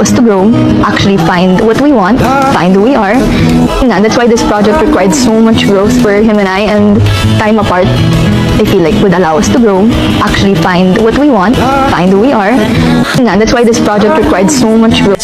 us to grow, actually find what we want, find who we are. And that's why this project required so much growth for him and I, and time apart, I feel like would allow us to grow, actually find what we want, find who we are. And that's why this project required so much growth.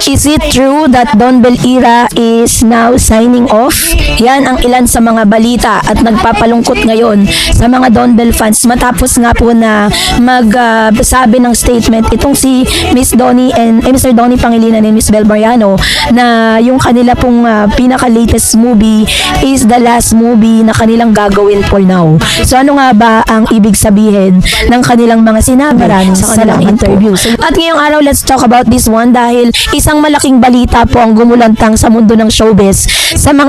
Is it true that Don Bell era is now signing off? Yan ang ilan sa mga balita at nagpapalungkot ngayon sa mga Don Bell fans matapos nga po na magsabi ng statement itong si Miss Donnie and Mr. Donnie Pangilinan and Miss Bel Mariano na yung kanila pong pinaka-latest movie is the last movie na kanilang gagawin for now. So ano nga ba ang ibig sabihin ng kanilang mga sinabi sa kanilang interviews? At ngayong araw, let's talk about this one dahil isang malaking balita po ang gumulantang sa mundo ng showbiz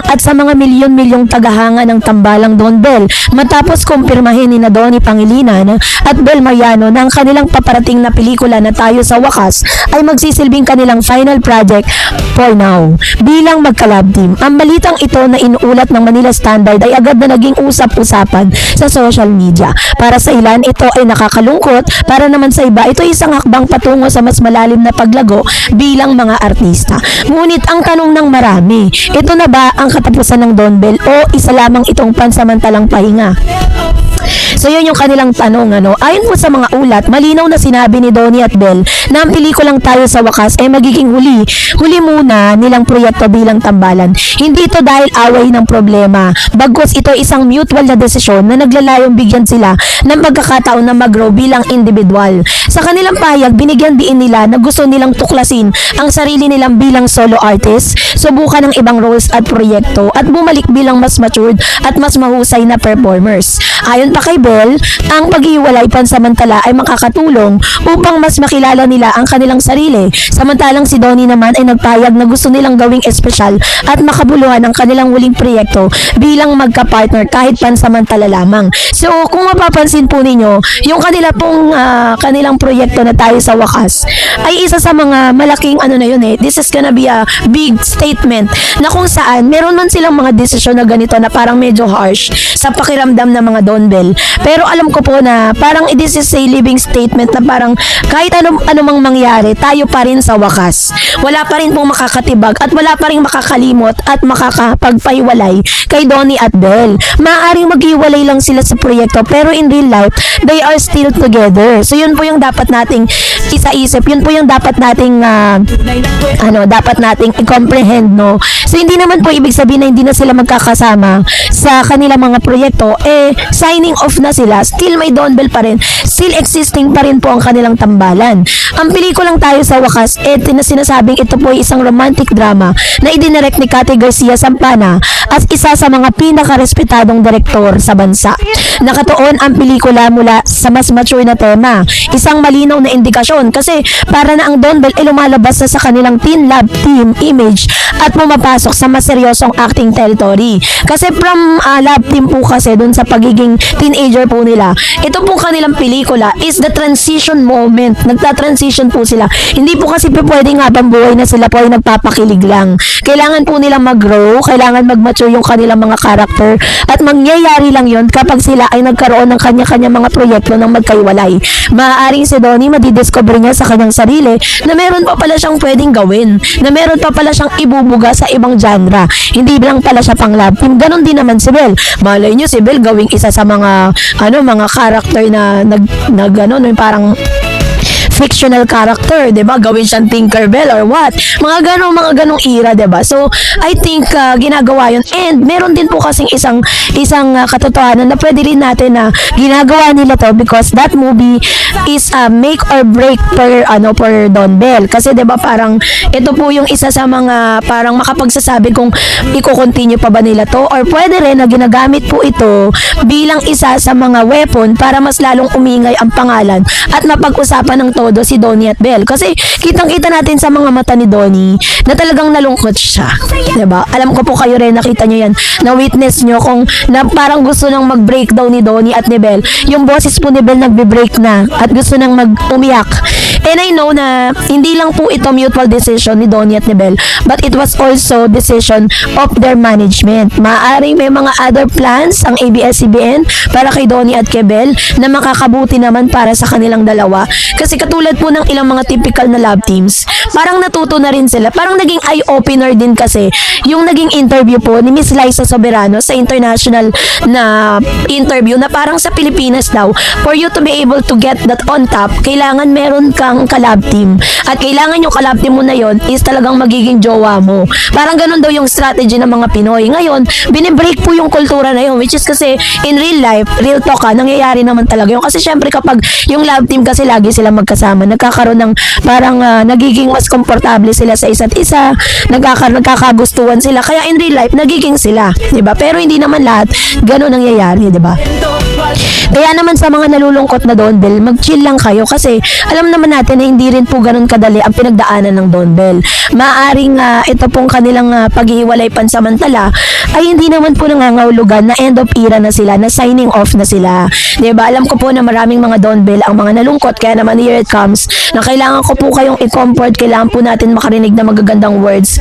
at sa mga milyon-milyong tagahanga ng tambalang Don Bell matapos kumpirmahin ni na Donnie Pangilinan at Bel Mariano na ang kanilang paparating na pelikula na Tayo sa Wakas ay magsisilbing kanilang final project for now bilang magka-love team. Ang balitang ito na inuulat ng Manila Standard ay agad na naging usap-usapan sa social media. Para sa ilan, ito ay nakakalungkot, para naman sa iba, ito ay isang hakbang patungo sa mas malalim na paglago bilang mga artista. Ngunit ang tanong ng marami, ito na ba ang katapusan ng Don Bell o isa lamang itong pansamantalang pahinga? So yun yung kanilang tanong. Ayon po sa mga ulat, malinaw na sinabi ni Donnie at Bel na ang pelikulang Tayo sa Wakas ay magiging huli muna nilang proyekto bilang tambalan. Hindi ito dahil away ng problema, bagkus ito isang mutual na desisyon na naglalayong bigyan sila ng pagkakataon na mag-grow bilang individual. Sa kanilang pahayag, binigyan din nila na gusto nilang tuklasin ang sarili nilang bilang solo artist, subukan ng ibang roles at proyekto at bumalik bilang mas matured at mas mahusay na performers. Ayon pa kay Bel, ang paghiwalay pansamantala ay makakatulong upang mas makilala nila ang kanilang sarili. Samantalang si Donnie naman ay nagpahayag na gusto nilang gawing espesyal at makabuluhan ang kanilang huling proyekto bilang magka-partner kahit pansamantala lamang. So kung mapapansin po ninyo, yung kanilang proyekto na Tayo sa Wakas ay isa sa mga malaking this is gonna be a big statement na kung saan meron man silang mga desisyon na ganito na parang medyo harsh sa pakiramdam ng mga Don Bell. Pero alam ko po na parang this is a living statement na parang kahit anumang mangyari, tayo pa rin sa wakas. Wala pa rin pong makakatibag at wala pa rin makakalimot at makakapagpahiwalay kay Donnie at Bel. Maaaring maghiwalay lang sila sa proyekto pero in real life, they are still together. So yun po yung dapat nating isa-isip. Yun po yung dapat nating dapat nating i-comprehend, no? So hindi naman po ibig sabihin na hindi na sila magkakasama sa kanilang mga proyekto. Signing off na sila, still may Don Bell pa rin, still existing pa rin po ang kanilang tambalan. Ang pelikulang Tayo sa Wakas, sinasabing ito po ay isang romantic drama na idinirect ni Cathy Garcia Sampana as isa sa mga pinaka-respetadong direktor sa bansa. Nakatuon ang pelikula mula sa mas mature na tema, isang malinaw na indikasyon kasi para na ang Don Bell ay lumalabas na sa kanilang teen love team image at pumapasok sa mas seryosong acting territory. Kasi from love team po kasi dun sa pagiging teenager po nila, ito pong kanilang pelikula is the transition moment. Nagta-transition po sila. Hindi po kasi pwedeng habang buhay na sila po ay nagpapakilig lang. Kailangan po nilang mag-grow, kailangan mag-mature yung kanilang mga character at mangyayari lang yon kapag sila ay nagkaroon ng kanya-kanya mga proyekto ng magkaiwalay. Maaaring si Donnie madidiscover niya sa kanyang sarili na meron pa pala siyang pwedeng gawin, na meron pa pala siyang ibubuga sa ibang genre. Hindi lang pala siya pang love team. Ganon din naman si Bel. Malay niyo si Bel gawing isa sa mga mga character na parang fictional character, 'di ba? Gawin siyang Tinkerbell or what? Mga ganong era, 'di ba? So, I think ginagawa 'yun. And meron din po kasing isang katotohanan na pwede rin natin na ginagawa nila 'to because that movie is a make or break per Don Bell. Kasi 'di ba parang ito po yung isa sa mga parang makapagsasabi kung i-continue pa ba nila 'to or pwede rin na ginagamit po ito bilang isa sa mga weapon para mas lalong umingay ang pangalan at mapag-usapan ng todo si Donnie at Bel. Kasi kitang-kita natin sa mga mata ni Donnie na talagang nalungkot siya. Diba? Alam ko po kayo rin, nakita nyo yan. Na-witness nyo kung na parang gusto nang mag-breakdown ni Donnie at ni Bel. Yung boses po ni Bel nagbe-break na at gusto nang mag-umiyak. And I know na hindi lang po ito mutual decision ni Donnie at ni Bel, but it was also decision of their management. Maaaring may mga other plans ang ABS-CBN para kay Donnie at kay Bel na makakabuti naman para sa kanilang dalawa. Kasi katulad katulad po ng ilang mga typical na love teams, parang natuto na rin sila. Parang naging eye-opener din kasi yung naging interview po ni Miss Liza Soberano sa international na interview na parang sa Pilipinas daw, for you to be able to get that on top, kailangan meron kang kalab team. At kailangan yung kalab team mo na yon is talagang magiging jowa mo. Parang ganun daw yung strategy ng mga Pinoy. Ngayon, binibreak po yung kultura na yun, which is kasi in real life, real talk nangyayari naman talaga yun. Kasi syempre kapag yung love team kasi lagi sila magkasama, nagkakaroon ng parang nagiging mas komportable sila sa isa't isa, nagkakagustuhan sila. Kaya in real life, nagiging sila. Diba? Pero hindi naman lahat ganun nangyayari. Diba? Kaya naman sa mga nalulungkot na Don Bell, mag-chill lang kayo kasi alam naman natin na hindi rin po ganun kadali ang pinagdaanan ng Don Bell. Maaring ito pong kanilang paghihiwalay pansamantala ay hindi naman po nangangahulugan na end of era na sila, na signing off na sila. Diba? Alam ko po na maraming mga Don Bell ang mga nalungkot, kaya naman here it comes na kailangan ko po kayong i-comfort, kailangan po natin makarinig na magagandang words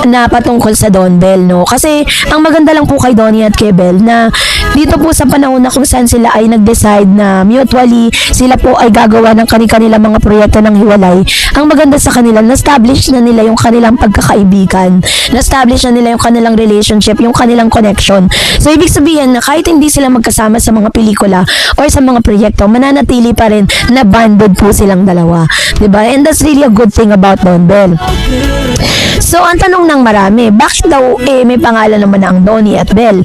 na patungkol sa Don Bell, no? Kasi ang maganda lang po kay Donnie at kay Bell na dito po sa panahon na kung saan sila ay nag-decide na mutually sila po ay gagawa ng kanilang mga proyekto ng hiwalay, ang maganda sa kanila, na-establish na nila yung kanilang pagkakaibigan, na-establish na nila yung kanilang relationship, yung kanilang connection. So ibig sabihin na kahit hindi sila magkasama sa mga pelikula or sa mga proyekto, mananatili pa rin na bonded po silang dalawa, diba? And that's really a good thing about Don Bell. So, ang tanong ng marami, bakit daw may pangalan naman na ang Donnie at Bell?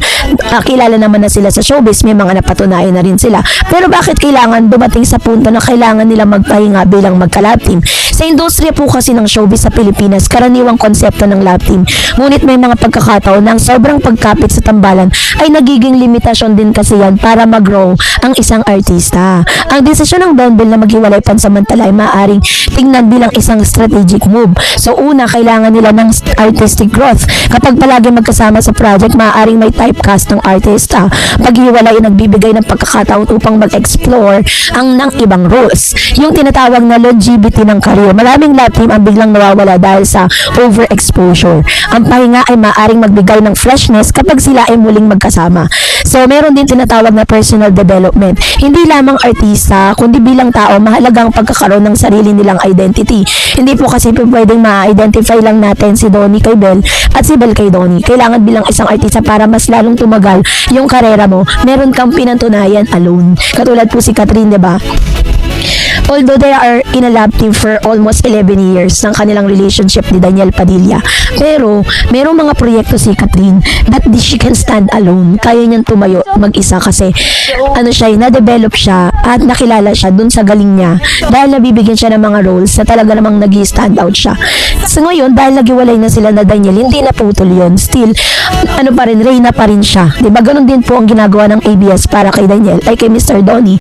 Kilala naman na sila sa showbiz, may mga napatunayan na rin sila. Pero bakit kailangan dumating sa punto na kailangan nila magpahinga bilang magka-love team? Sa industriya po kasi ng showbiz sa Pilipinas, karaniwang konsepto ng love team. Ngunit may mga pagkakataon na ang sobrang pagkapit sa tambalan ay nagiging limitasyon din kasi yan para mag-grow ang isang artista. Ang desisyon ng Don Bell na maghiwalay pansamantala ay maaaring tingnan bilang isang strategic move. So una, kailangan nila ng artistic growth. Kapag palagi magkasama sa project, maaaring may typecast ng artista. Paghiwalay ay nagbibigay ng pagkakataon upang mag-explore ng ibang roles. Yung tinatawag na longevity ng career. Maraming love team ang biglang nawawala dahil sa overexposure. Ang pahinga ay maaaring magbigay ng freshness kapag sila ay muling magkasama. So, meron din tinatawag na personal development. Hindi lamang artista, kundi bilang tao, mahalagang pagkakaroon ng sarili nilang identity. Hindi po kasi pwedeng ma-identify lang natin si Donnie kay Bell at si Bell kay Donnie. Kailangan bilang isang artista para mas lalong tumagal yung karera mo, meron kang pinatunayan alone. Katulad po si Catherine, diba? Although they are in a love team for almost 11 years ng kanilang relationship ni Daniel Padilla, pero merong mga proyekto si Catherine that she can stand alone. Kaya niyang tumayo mag-isa kasi na-develop siya at nakilala siya dun sa galing niya dahil nabibigyan siya ng mga roles na talaga namang nag-stand out siya. So ngayon, dahil nagiwalay na sila na Daniel, hindi na putol yun. Still, Reyna pa rin siya. Diba? Ganun din po ang ginagawa ng ABS para kay Daniel ay kay Mr. Donnie.